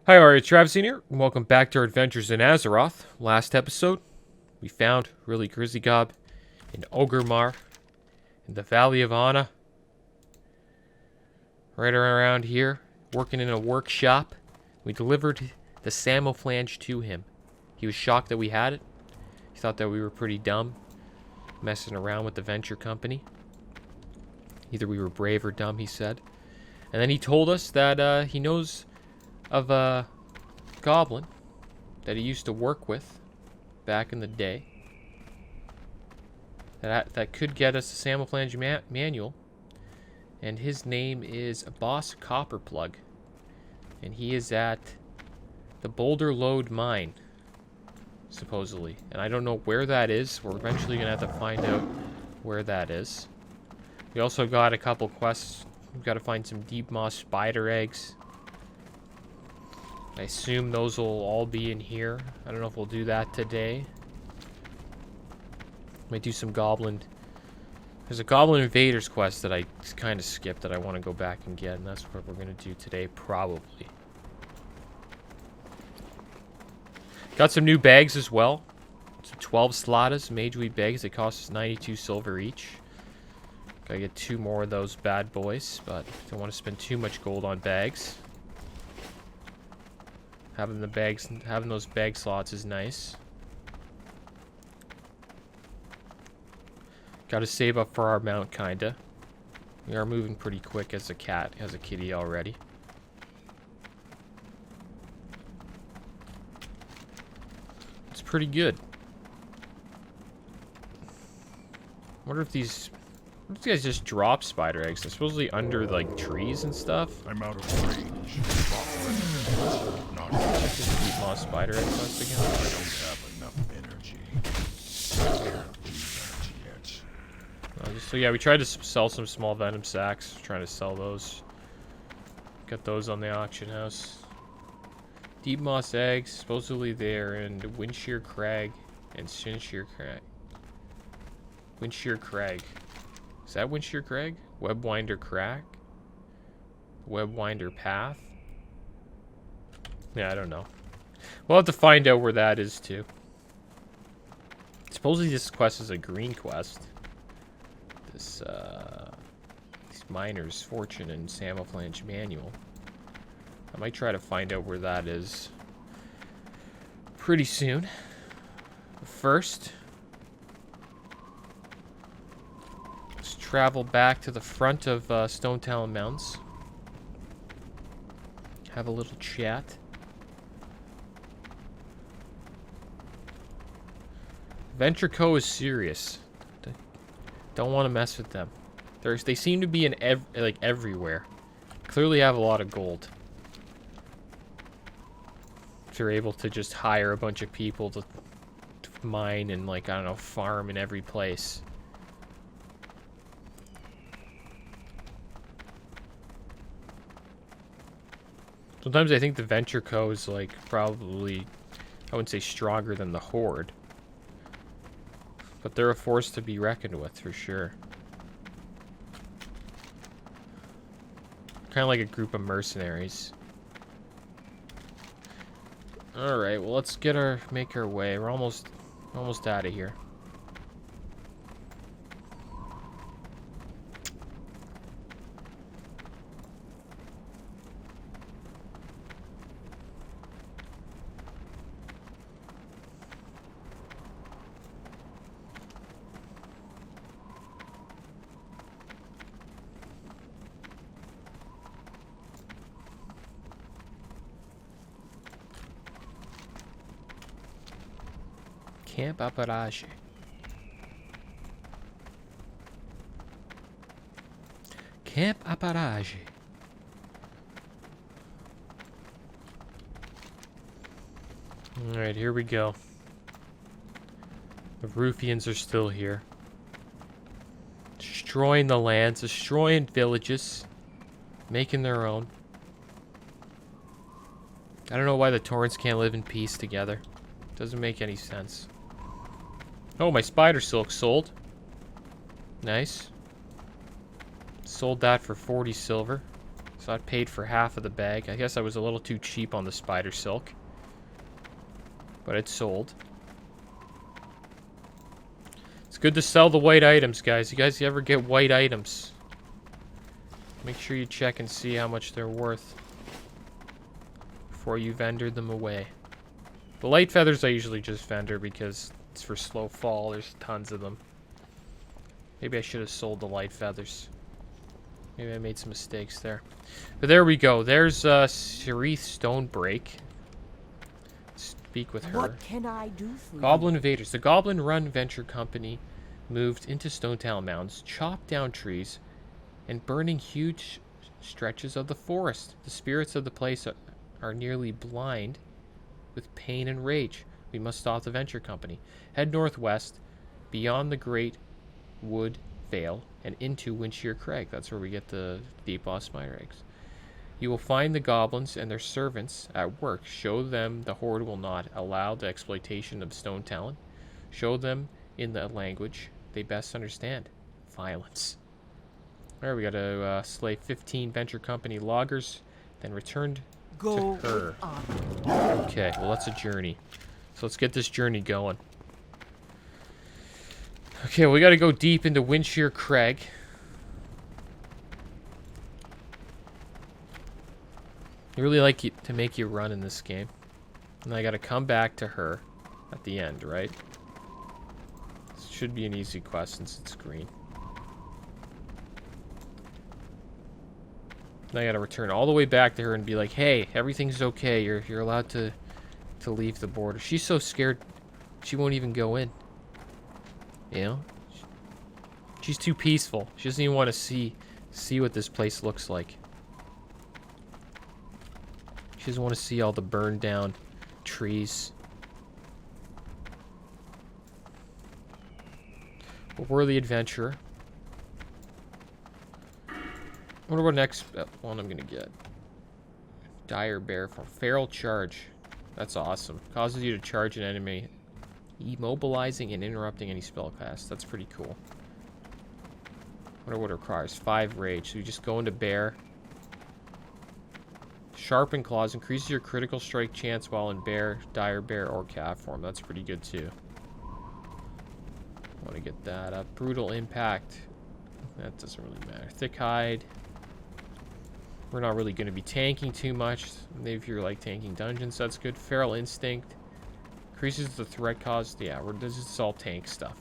Hi, it's Travis here, and welcome back to our adventures in Azeroth. Last episode, we found really Grizzly Gob in Ogremar, in the Valley of Anna, right around here, working in a workshop. We delivered the Samoflange to him. He was shocked that we had it. He thought that we were pretty dumb, messing around with the venture company. Either we were brave or dumb, he said. And then he told us that he knows of a goblin that he used to work with back in the day that could get us a Samoflange manual, and his name is Boss Copperplug, and he is at the Boulder Lode mine, supposedly, and I don't know where that is. We're eventually gonna have to find out where that is. We also got a couple quests. We've got to find some deep moss spider eggs. I assume those will all be in here. I don't know if we'll do that today. Might do some goblin. There's a Goblin Invaders quest that I kind of skipped that I want to go back and get, and that's what we're going to do today, probably. Got some new bags as well. Some 12 Slatas, Mage Weed bags. They cost us 92 silver each. Gotta get 2 more of those bad boys, but don't want to spend too much gold on bags. Having those bag slots is nice. Gotta save up for our mount, kinda. We are moving pretty quick as a cat, as a kitty already. It's pretty good. Wonder if these guys just drop spider eggs. They're supposedly under, like, trees and stuff. I'm out of range. Not Just keep moss spider eggs once again. I don't have enough energy. Can't do that yet. So yeah, we tried to sell some small venom sacks. Trying to sell those. Got those on the auction house. Deep moss eggs. Supposedly they're in Windshear Crag and Windshear Crag. Windshear Crag. Is that Windshear Crag? Webwinder Crag? Webwinder Path? Yeah, I don't know. We'll have to find out where that is, too. Supposedly this quest is a green quest. These miners' fortune and Samoflange manual. I might try to find out where that is pretty soon. But first, let's travel back to the front of Stone Talon Mountains. Have a little chat. Venture Co. is serious. Don't want to mess with them. They seem to be in everywhere. Clearly have a lot of gold. If you're able to just hire a bunch of people to mine and, like, I don't know, farm in every place. Sometimes I think the Venture Co. is, like, probably, I wouldn't say stronger than the Horde. But they're a force to be reckoned with, for sure. Kind of like a group of mercenaries. Alright, well, let's make our way. We're almost out of here. Camp Aparage. Camp Aparage. Alright, here we go. The Ruffians are still here. Destroying the lands, destroying villages, making their own. I don't know why the Torrents can't live in peace together. Doesn't make any sense. Oh, my spider silk sold. Nice. Sold that for 40 silver. So I paid for half of the bag. I guess I was a little too cheap on the spider silk. But it sold. It's good to sell the white items, guys. You guys ever get white items? Make sure you check and see how much they're worth before you vendor them away. The light feathers I usually just vendor because it's for slow fall. There's tons of them. Maybe I should have sold the light feathers. Maybe I made some mistakes there. But there we go. There's Sereth Stonebreak. Speak with her. What can I do for Goblin Invaders. The Goblin Run Venture Company moved into Stonetown Mountains, chopped down trees, and burning huge stretches of the forest. The spirits of the place are nearly blind with pain and rage. We must stop the Venture Company. Head northwest, beyond the Great Wood Vale, and into Windshear Crag. That's where we get the deep boss spider eggs. You will find the goblins and their servants at work. Show them the Horde will not allow the exploitation of stone talent. Show them in the language they best understand. Violence. Alright, we gotta slay 15 Venture Company loggers, then return to her. Okay, well that's a journey. So let's get this journey going. Okay, we gotta go deep into Windshear Crag. I really like to make you run in this game. And I gotta come back to her at the end, right? This should be an easy quest since it's green. And I gotta return all the way back to her and be like, hey, everything's okay. You're allowed to leave the border. She's so scared she won't even go in. You know? She's too peaceful. She doesn't even want to see what this place looks like. She doesn't want to see all the burned down trees. But we're the adventurer. I wonder what next one I'm gonna get. Dire Bear for Feral Charge. That's awesome. Causes you to charge an enemy, immobilizing and interrupting any spell cast. That's pretty cool. Wonder what it requires. 5 rage. So you just go into Bear. Sharpen Claws increases your critical strike chance while in Bear, Dire Bear, or Cat form. That's pretty good too. Want to get that up. Brutal Impact. That doesn't really matter. Thick Hide. We're not really going to be tanking too much. Maybe if you're like tanking dungeons, that's good. Feral Instinct. Increases the threat cost. Yeah, this is all tank stuff.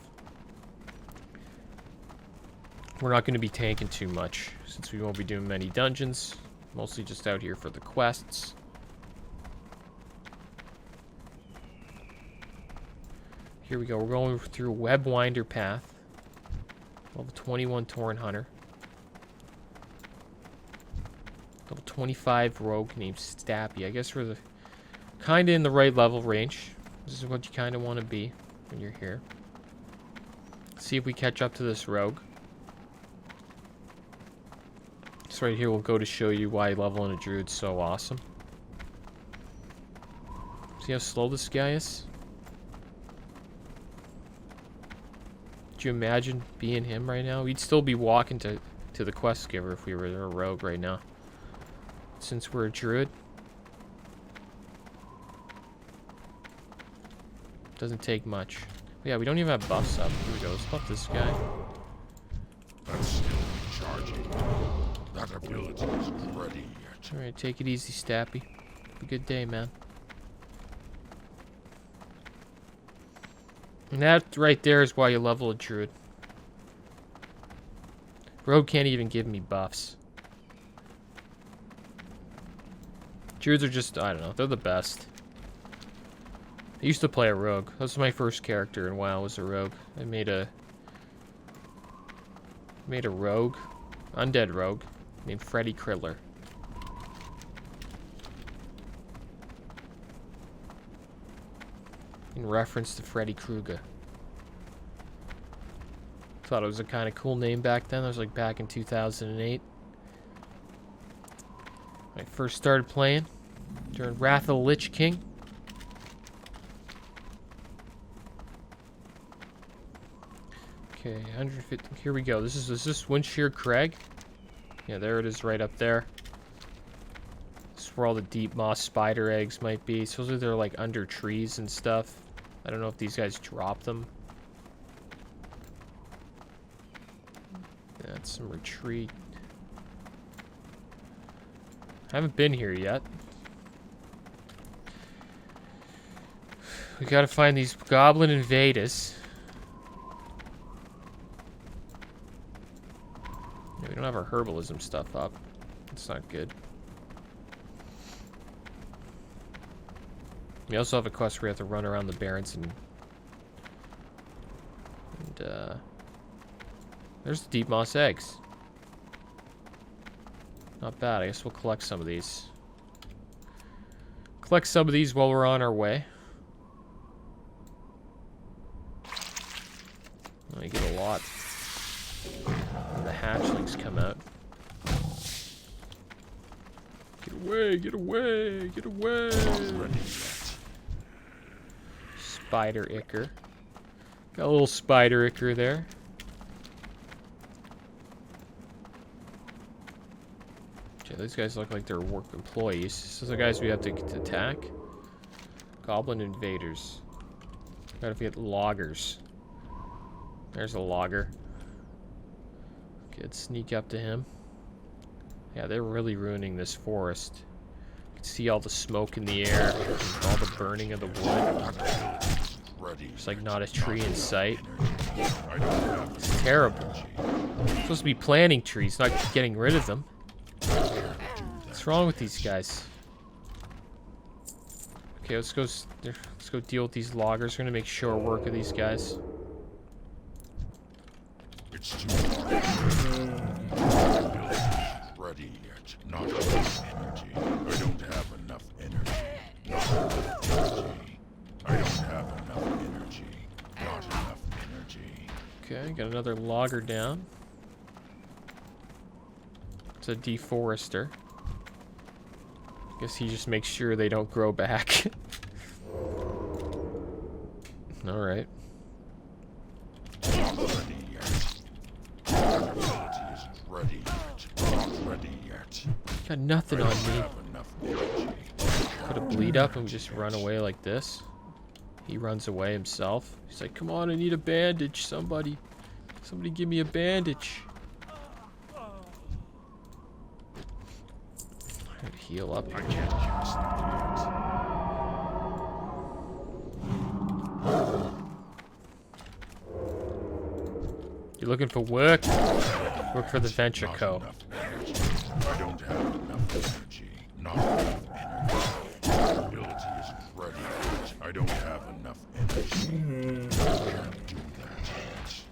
We're not going to be tanking too much since we won't be doing many dungeons. Mostly just out here for the quests. Here we go. We're going through Webwinder Path. Level 21 Tauren Hunter. Level 25 Rogue named Stappy. I guess we're kind of in the right level range. This is what you kind of want to be when you're here. Let's see if we catch up to this Rogue. This right here will go to show you why leveling a Druid's so awesome. See how slow this guy is? Could you imagine being him right now? We'd still be walking to the quest giver if we were a rogue right now. Since we're a Druid. Doesn't take much. Yeah, we don't even have buffs up. Here we go. Let's buff this guy. That's still recharging. That ability isn't ready yet. Alright, take it easy, Stappy. Have a good day, man. And that right there is why you level a Druid. Rogue can't even give me buffs. Druids are just, I don't know, they're the best. I used to play a rogue. That was my first character in WoW, was a rogue. I made a rogue, undead rogue, named Freddy Kriddler. In reference to Freddy Krueger. Thought it was a kind of cool name back then. That was like back in 2008. When I first started playing during Wrath of the Lich King. Okay, 150. Here we go. This is Windshear Crag. Yeah, there it is right up there. That's where all the deep moss spider eggs might be. Supposedly they're like under trees and stuff. I don't know if these guys drop them. That's some retreat. I haven't been here yet. We gotta find these Goblin Invaders. Yeah, we don't have our herbalism stuff up. That's not good. We also have a quest where we have to run around the Barrens and there's the deep moss eggs. Not bad. I guess we'll collect some of these. Collect some of these while we're on our way. Oh, you get a lot. When the hatchlings come out. Get away, get away, get away! Spider ichor. Got a little spider ichor there. Okay, these guys look like they're work employees. So the guys we have to attack. Goblin Invaders. Gotta get loggers. There's a logger. Okay, let's sneak up to him. Yeah, they're really ruining this forest. You can see all the smoke in the air, all the burning of the wood. There's like not a tree in sight. It's terrible. We're supposed to be planting trees, not getting rid of them. What's wrong with these guys? Okay, let's go deal with these loggers. We're gonna make short work of these guys. It's too ready yet. Not enough energy. I don't have enough energy. Not enough energy. I don't have enough energy. Not enough energy. Okay, got another logger down. It's a deforester. Guess he just makes sure they don't grow back. Alright. Not ready yet. Our ability isn't ready yet. Not ready yet. Got nothing on me. Have enough energy. Put a bleed up and we just run away like this. He runs away himself. He's like, come on, I need a bandage. Somebody give me a bandage. I'd heal up. I can't use that You looking for work? Work for the Venture yet. Co. Not enough energy. I don't have enough energy. Not enough energy. Our ability isn't ready yet. I don't have enough energy. I can't do that yet.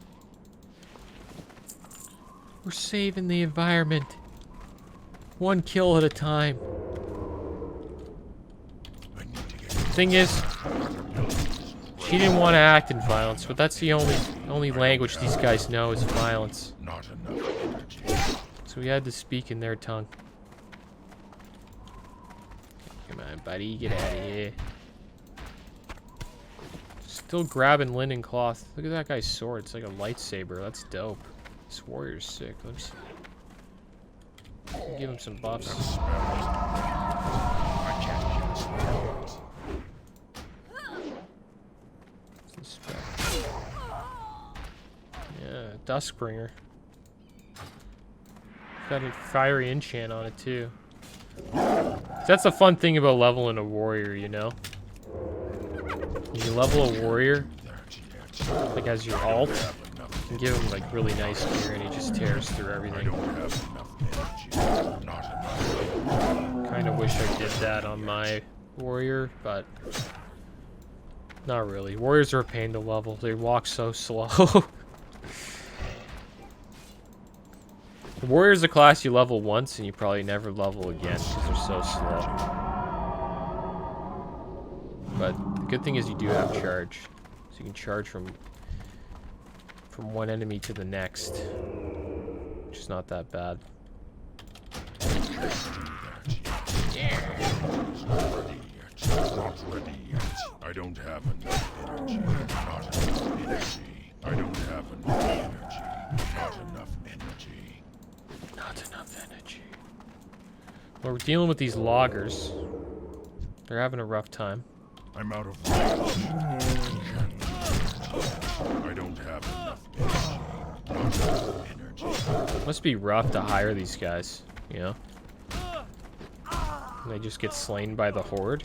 We're saving the environment. One kill at a time. I need to get Thing is, she didn't want to act in violence, but that's the only language these guys know is violence. not enough energy. So we had to speak in their tongue. Come on, buddy, get out of here. Still grabbing linen cloth. Look at that guy's sword. It's like a lightsaber. That's dope. This warrior's sick. Let's give him some buffs. I can't use that. Yeah, Duskbringer. Got a fiery enchant on it too. That's the fun thing about leveling a warrior, you know? When you level a warrior, like as your alt, you can give him like really nice gear and he just tears through everything. Kind of wish I did that on my warrior, but not really. Warriors are a pain to level. They walk so slow. The warrior's a class you level once and you probably never level again because they're so slow. But the good thing is you do have charge. So you can charge from one enemy to the next. Which is not that bad. Not ready yet. I don't have enough energy. Not enough energy. I don't have enough energy. Not enough energy. Not enough energy. Well, we're dealing with these loggers. They're having a rough time. I'm out of range. I don't have enough energy. Not enough energy. Must be rough to hire these guys, you know? And they just get slain by the horde.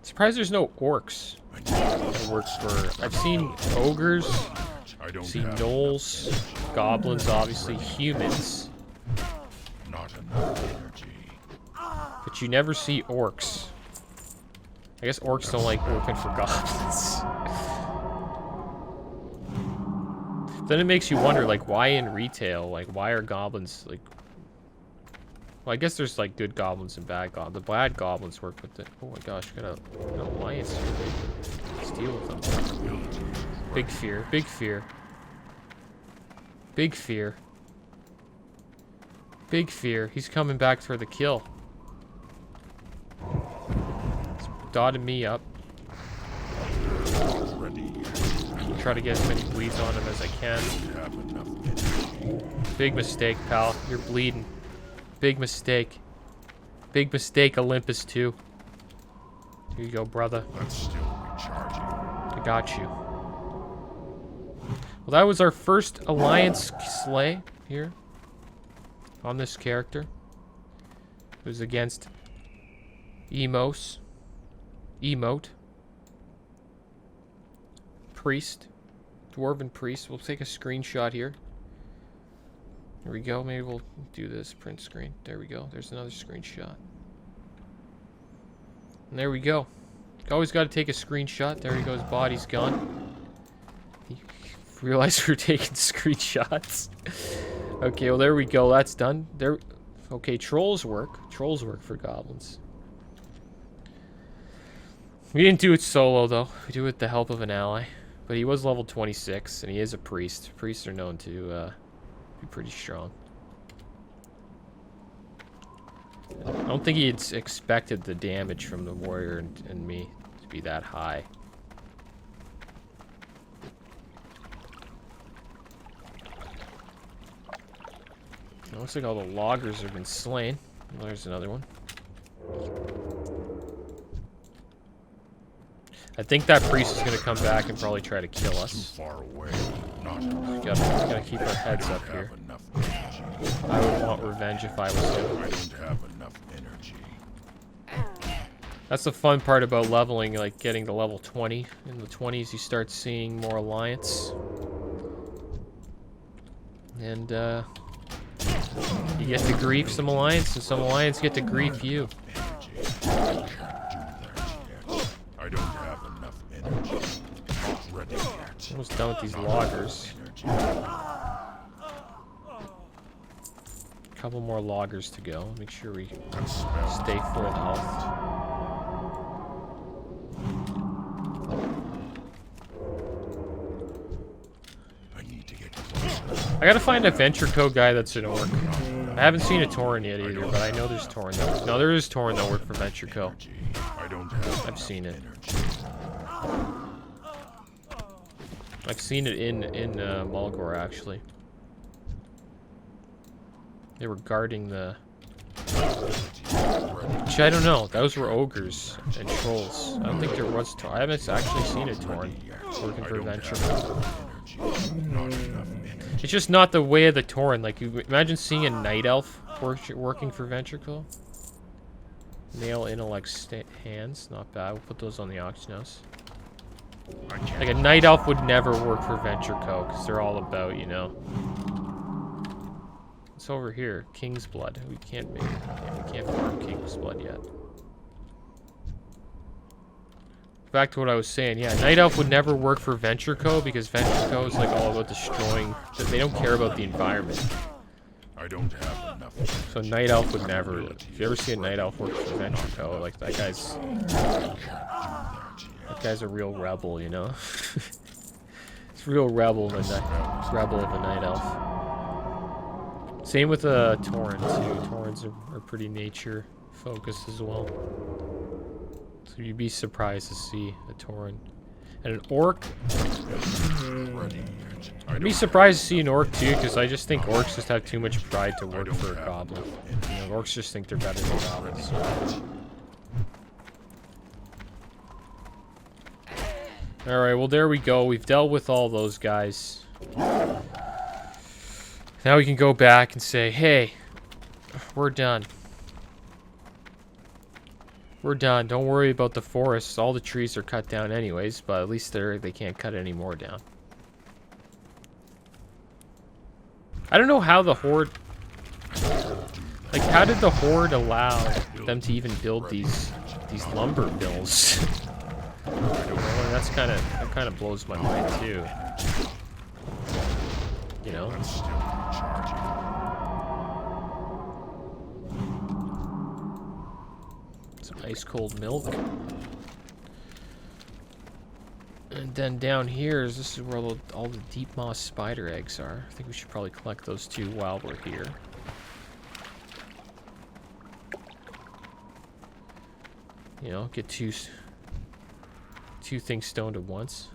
Surprised there's no orcs. That works for... I've seen ogres, I've seen gnolls, goblins, obviously, humans. Not enough energy. But you never see orcs. I guess orcs don't like working for goblins. Then it makes you wonder, like, why in retail? Like, why are goblins, like... Well, I guess there's, like, good goblins and bad goblins. The bad goblins work with it. Oh my gosh, got an alliance here. Let's deal with them. Big fear, big fear. Big fear. Big fear. He's coming back for the kill. He's dotted me up. Try to get as many bleeds on him as I can. Big mistake, pal. You're bleeding. Big mistake. Big mistake, Olympus 2. Here you go, brother. That's still recharging. I got you. Well, that was our first alliance slay here on this character. It was against Emote. Priest. Dwarven priest. We'll take a screenshot here. Here we go. Maybe we'll do this print screen. There we go. There's another screenshot. And there we go. Always got to take a screenshot. There he goes. Body's gone. He realized we were taking screenshots. Okay, well there we go. That's done. There. Okay, trolls work. Trolls work for goblins. We didn't do it solo though. We do it with the help of an ally. But he was level 26, and he is a priest. Priests are known to be pretty strong. I don't think he expected the damage from the warrior and me to be that high. It looks like all the loggers have been slain. Well, there's another one. I think that priest is going to come back and probably try to kill us. Too far away. Not We gotta keep our heads up here. I would want revenge if I was him. I don't have enough energy. That's the fun part about leveling, like getting to level 20. In the 20s, you start seeing more alliance. And, you get to grief some alliance, and some alliance get to grief you. I don't have enough energy. Not ready yet. Almost done with these loggers. Couple more loggers to go. Make sure we stay full health. I need to get closer. I gotta find a Venture Code guy that's an orc. I haven't seen a Tauren yet either, but I know there's Tauren that. No, there is Tauren that work for Venture Co. I don't have I've seen it. I've seen it in Mulgore actually. They were guarding the... Which I don't know. Those were ogres and trolls. I don't think there was... I haven't actually seen a Tauren working for Venture. It's just not the way of the Tauren. Like, you imagine seeing a Night Elf working for Venture Co. Nail intellect hands. Not bad. We'll put those on the auction house. Like, a Night Elf would never work for Venture Co. because they're all about, you know... It's over here, King's Blood. We can't make, we can't farm King's Blood yet. Back to what I was saying, yeah, Night Elf would never work for Venture Co. because Venture Co. is like all about destroying. They don't care about the environment. I don't have enough. So Night Elf would never. If you ever see a Night Elf work for Venture Co., like that guy's a real rebel, you know. It's a real rebel of a Night Elf. Same with Tauren too. Taurens are pretty nature focused as well. So you'd be surprised to see a Tauren. And an orc. I'd be surprised to see an orc too, because I just think orcs just have too much pride to work for a goblin. You know, orcs just think they're better than goblins. Alright, well there we go. We've dealt with all those guys. Now we can go back and say, hey, we're done. We're done. Don't worry about the forests. All the trees are cut down anyways, but at least they can't cut any more down. I don't know how the Horde... Like, how did the Horde allow them to even build these lumber mills? Well, that kind of blows my mind too. You know? Some ice cold milk. And then down here, this is where all the deep moss spider eggs are. I think we should probably collect those too while we're here. You know, get two things stoned at once.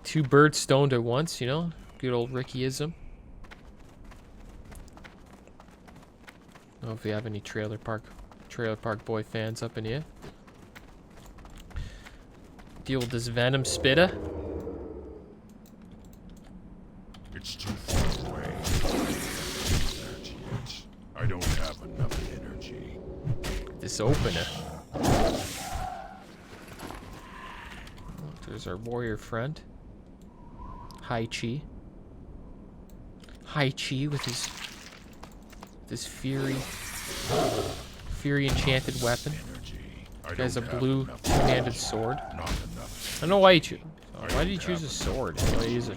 Two birds stoned at once, you know? Good old Rickyism. I don't know if we have any Trailer Park Boy fans up in here. Deal with this venom spitter. It's too far away. I don't have enough energy. This opener. There's our warrior friend. Hai Chi. Hai Chi with his fury enchanted weapon. He has a blue two-handed sword. I don't know why he chose. Why did he choose a sword? Why use a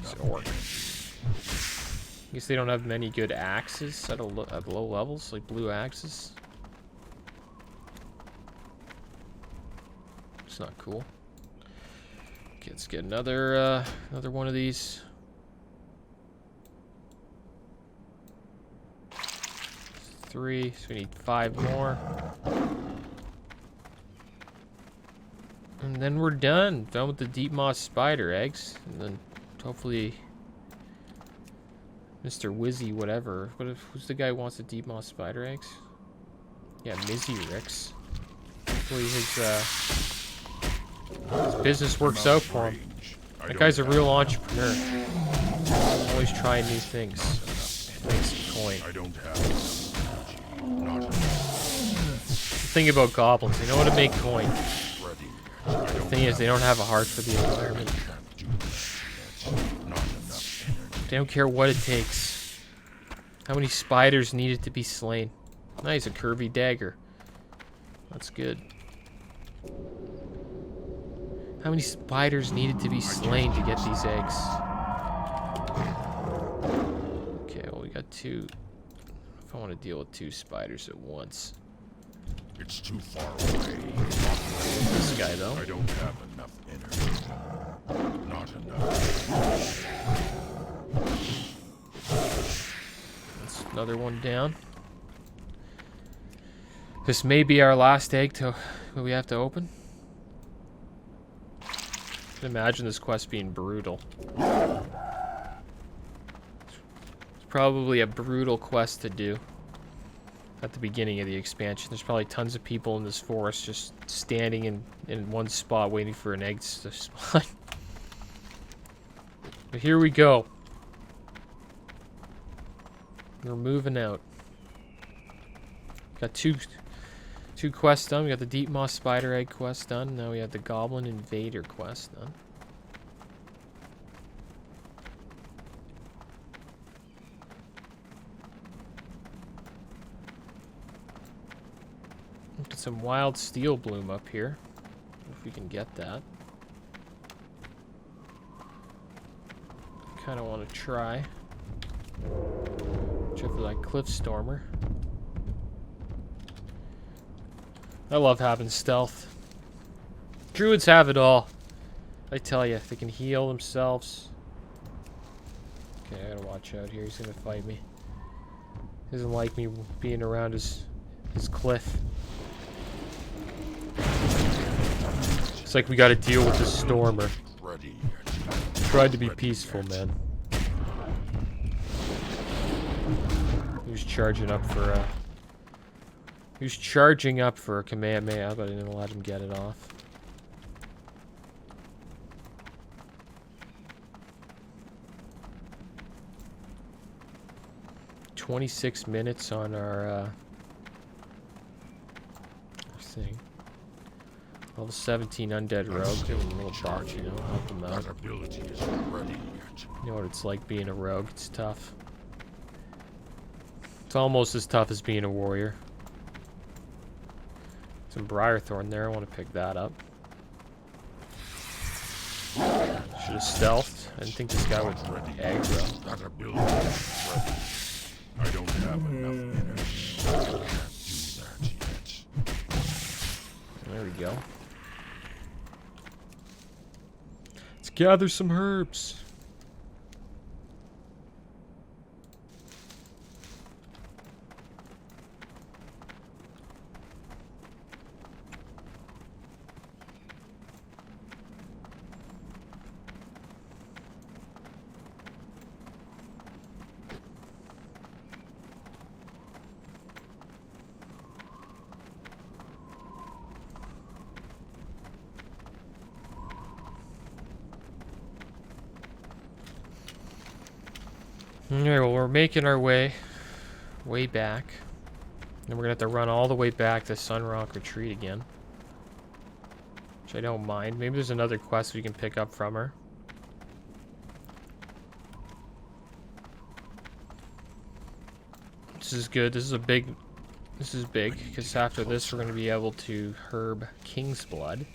sword? I guess they don't have many good axes at low levels, like blue axes. It's not cool. Okay, let's get another one of these. 3, so we need 5 more. And then we're done. Done with the deep moss spider eggs. And then hopefully Mr. Wizzy whatever. Who's the guy who wants the deep moss spider eggs? Yeah, Mizzy Ricks. Hopefully his business works out for him. That guy's a real entrepreneur. Always trying new things. Makes a coin. I don't have The thing about goblins, they know how to make coin. The thing is, they don't have a heart for the environment. They don't care what it takes. How many spiders needed to be slain? Nice, a curvy dagger. That's good. How many spiders needed to be slain to get these eggs? Okay, well we got 2. If I want to deal with 2 spiders at once. It's too far away. This guy though. I don't have enough energy. Not enough. That's another one down. This may be our last egg we have to open. I can imagine this quest being brutal. It's probably a brutal quest to do. At the beginning of the expansion, there's probably tons of people in this forest just standing in one spot waiting for an egg to spawn. But here we go. We're moving out. Got two quests done. We got the Deep Moss Spider Egg quest done. Now we have the Goblin Invader quest done. Get some wild steel bloom up here. If we can get that. Kind of want to try. Try for that Cliff Stormer. I love having stealth. Druids have it all. I tell you, they can heal themselves. Okay, I gotta watch out here. He's gonna fight me. He doesn't like me being around his cliff. Looks like we gotta deal with the stormer. Ready. Tried to be peaceful, man. He was charging up for a... He was charging up for a Kamehameha, but I didn't let him get it off. "26 minutes on our thing. Level 17 undead rogue. Give him a little buff, you know, help him out. That ability isn't ready yet. You know what it's like being a rogue. It's tough. It's almost as tough as being a warrior. Some Briarthorn there. I want to pick that up. Should have stealthed. I didn't think this guy would aggro. That ability isn't ready. I don't have enough energy. I can't do that yet. There we go. Let's gather some herbs. Alright, well, we're making our way back. And we're gonna have to run all the way back to Sunrock Retreat again. Which I don't mind. Maybe there's another quest we can pick up from her. This is good. This is big, because after this we're gonna be able to herb King's Blood.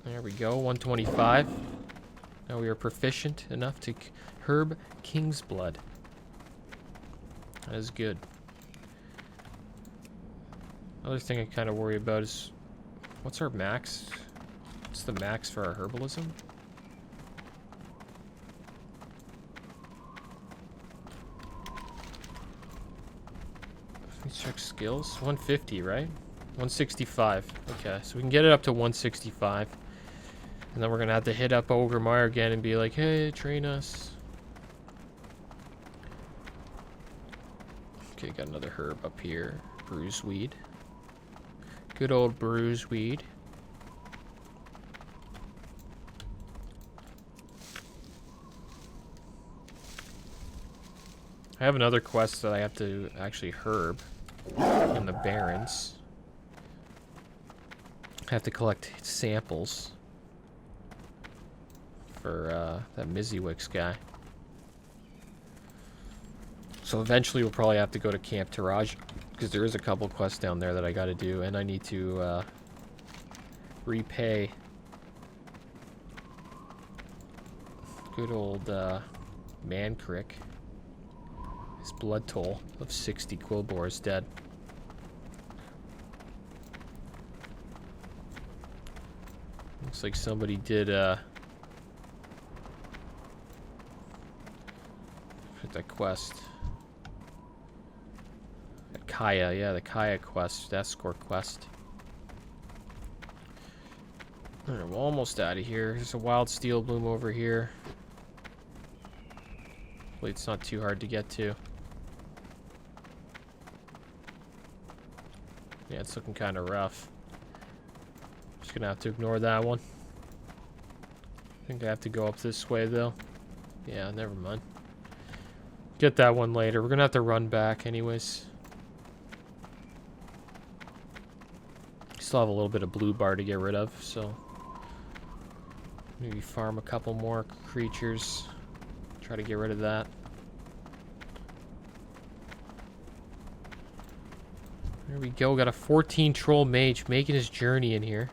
There we go, 125. Now we are proficient enough to herb King's Blood. That is good. Other thing I kind of worry about is, what's our max? What's the max for our herbalism? Let's check skills. 150, right? 165. Okay, so we can get it up to 165. And then we're gonna have to hit up Ogremeyer again and be like, hey, train us. Okay, got another herb up here. Bruiseweed. Good old bruiseweed. I have another quest that I have to actually herb in the Barrens. I have to collect samples for that Mizzywix guy. So eventually we'll probably have to go to Camp Taraj, because there is a couple quests down there that I gotta do, and I need to repay good old Mancrick. His blood toll of 60 Quillboar is dead. Looks like somebody did that quest. That Kaya, yeah, the Kaya quest, escort quest. Alright, we're almost out of here. There's a wild steel bloom over here. Hopefully it's not too hard to get to. Yeah, it's looking kind of rough. Just gonna have to ignore that one. I think I have to go up this way though. Yeah, never mind. Get that one later. We're gonna have to run back anyways. Still have a little bit of blue bar to get rid of, so maybe farm a couple more creatures. Try to get rid of that. There we go. Got a 14 troll mage making his journey in here.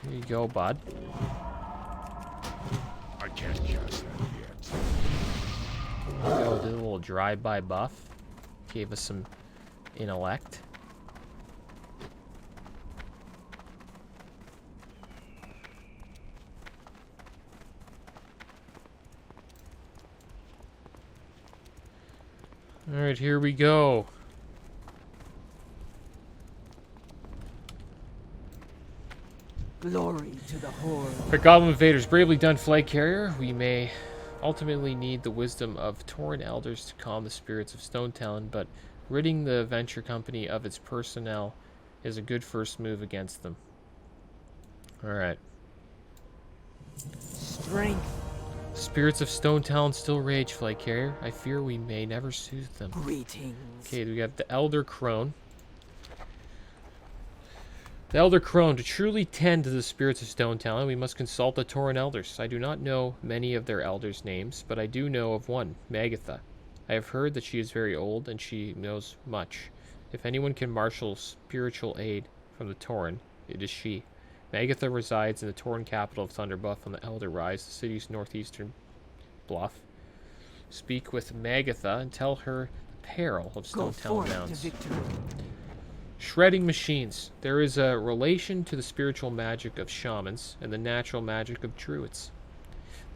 There you go, bud. I can't cast that yet. There we go. Did a little drive-by buff. Gave us some intellect. Alright, here we go. Glory to the Horde. For Goblin Invaders, bravely done, flag carrier. We may ultimately need the wisdom of Tauren elders to calm the spirits of Stone Talon, but ridding the venture company of its personnel is a good first move against them. Alright. Strength. Spirits of Stone Talon still rage, flag carrier. I fear we may never soothe them. Greetings. Okay, we got the Elder Crone. The Elder Crone. To truly tend to the spirits of Stone Talon, we must consult the Tauren elders. I do not know many of their elders' names, but I do know of one, Magatha. I have heard that she is very old, and she knows much. If anyone can marshal spiritual aid from the Tauren, it is she. Magatha resides in the Tauren capital of Thunderbuff on the Elder Rise, the city's northeastern bluff. Speak with Magatha and tell her the peril of Stone Talon Mounds. Shredding machines. There is a relation to the spiritual magic of shamans and the natural magic of druids.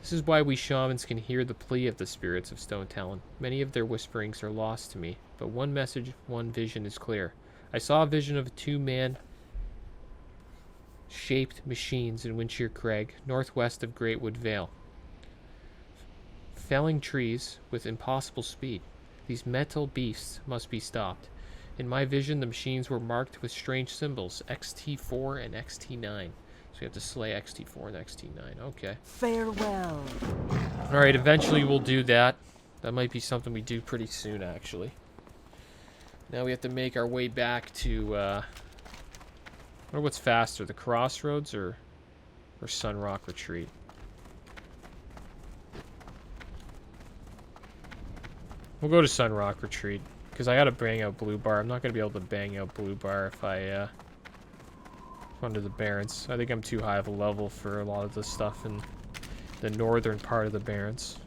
This is why we shamans can hear the plea of the spirits of Stone Talon. Many of their whisperings are lost to me, but one message, one vision is clear. I saw a vision of two-man shaped machines in Windshear Crag, northwest of Greatwood Vale, felling trees with impossible speed. These metal beasts must be stopped. In my vision, the machines were marked with strange symbols, XT4 and XT9. So we have to slay XT4 and XT9. Okay. Farewell. Alright, eventually we'll do that. That might be something we do pretty soon, actually. Now we have to make our way back to, I wonder what's faster, the Crossroads or Sunrock Retreat? We'll go to Sunrock Retreat. Because I gotta bang out Blue Bar. I'm not gonna be able to bang out Blue Bar if I go into the Barrens. I think I'm too high of a level for a lot of the stuff in the northern part of the Barrens.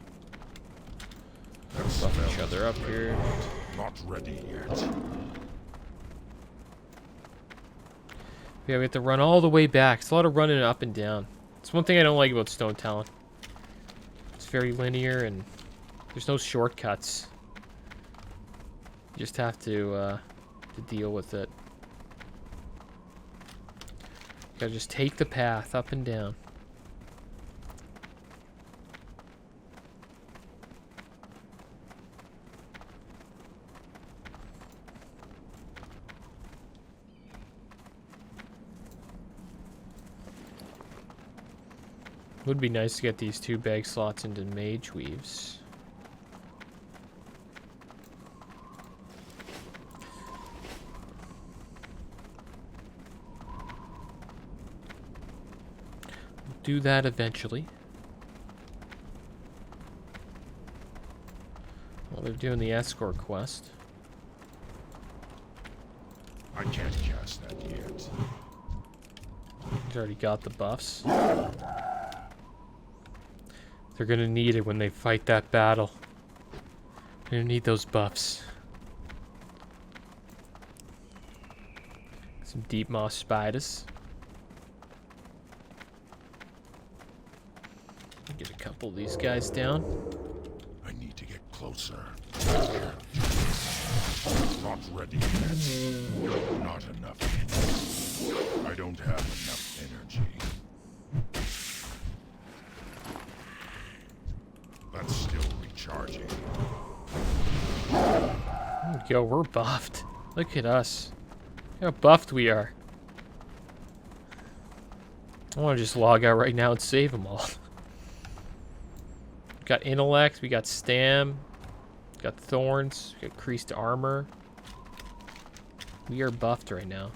Let's buff each other up here. Not ready yet. Yeah, we have to run all the way back. It's a lot of running up and down. It's one thing I don't like about Stone Talon. It's very linear and there's no shortcuts. You just have to deal with it. You gotta just take the path up and down. Would be nice to get these 2 bag slots into Mage Weaves. Do that eventually. While they're doing the escort quest. I can't cast that yet. He's already got the buffs. They're gonna need it when they fight that battle. They're gonna need those buffs. Some deep moss spiders. Get a couple of these guys down. I need to get closer. Not ready yet. Not enough energy. I don't have enough energy. That's still recharging. Yo, we're buffed. Look at us. Look how buffed we are. I want to just log out right now and save them all. Got intellect, we got stam, got thorns, we got increased armor. We are buffed right now.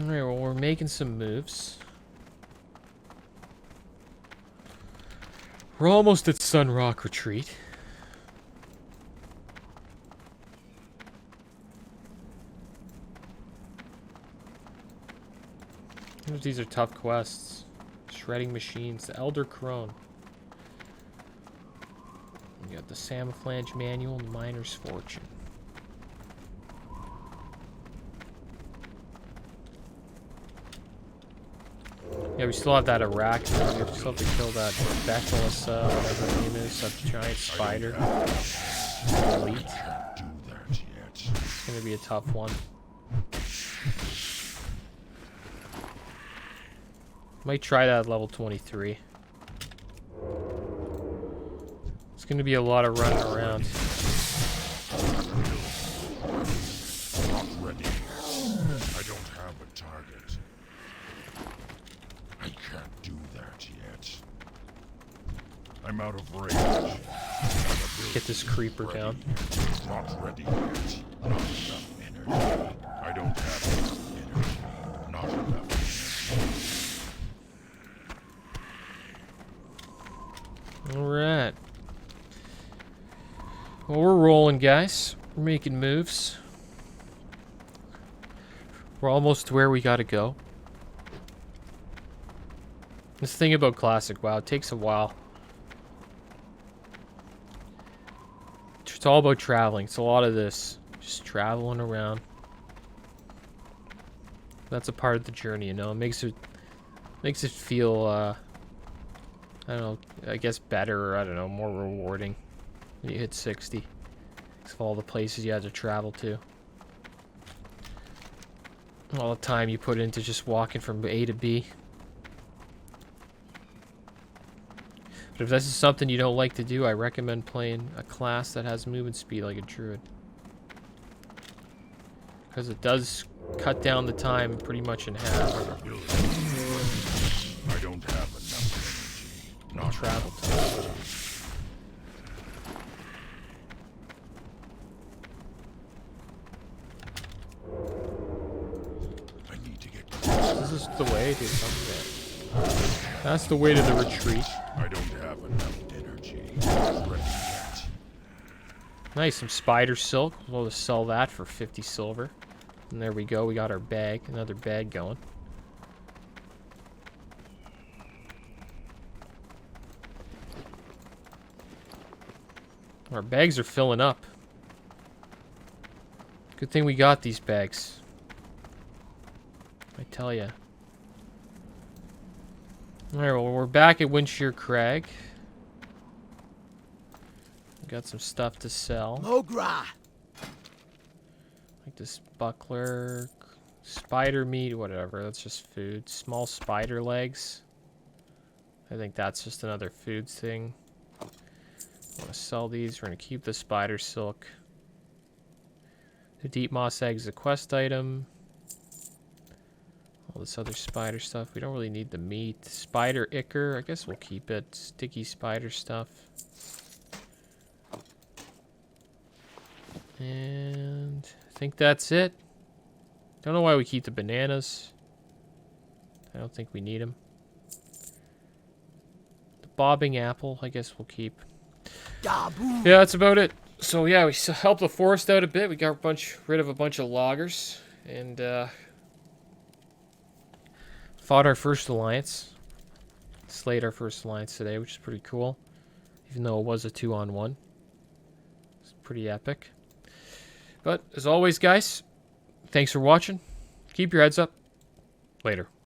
Alright, well, we're making some moves. We're almost at Sunrock Retreat. These are tough quests. Shredding machines, the Elder Crone. We got the Samaflange Manual and the Miner's Fortune. Yeah, we still have that arachnid. We still have to kill that Beckless, whatever her name is, that giant spider. Elite. Can't do that yet. It's gonna be a tough one. Might try that at level 23. It's gonna be a lot of running around. Not ready yet. I don't have a target. I can't do that yet. I'm out of range. Get this creeper down. Not ready yet. Not enough energy. I don't have enough energy. Not enough energy. Alright. Well, we're rolling, guys. We're making moves. We're almost to where we gotta go. This thing about Classic WoW, it takes a while. It's all about traveling. It's a lot of this. Just traveling around. That's a part of the journey, you know. It makes it feel, I don't know, I guess better, or I don't know, more rewarding when you hit 60. Because of all the places you had to travel to. All the time you put into just walking from A to B. But if this is something you don't like to do, I recommend playing a class that has movement speed like a Druid. Because it does cut down the time pretty much in half. I don't have enough energy. Not travel time. I need to get This is the way to something. That's the way to the retreat. I don't have enough energy. Not ready yet. Nice, some spider silk. We'll just sell that for 50 silver. And there we go, we got our bag. Another bag going. Our bags are filling up. Good thing we got these bags. I tell ya. Alright, well, we're back at Windshear Crag. We got some stuff to sell. Mogra. Like this buckler, spider meat, whatever. That's just food. Small spider legs. I think that's just another food thing. I want to sell these. We're going to keep the spider silk. The deep moss egg is a quest item. All this other spider stuff. We don't really need the meat. Spider ichor. I guess we'll keep it. Sticky spider stuff. And I think that's it. Don't know why we keep the bananas. I don't think we need them. The bobbing apple, I guess we'll keep. Yeah, that's about it. So yeah, we helped the forest out a bit. We got rid of a bunch of loggers, and fought our first alliance. Slayed our first alliance today, which is pretty cool. Even though it was a 2-on-1. It's pretty epic. But as always, guys, thanks for watching. Keep your heads up. Later.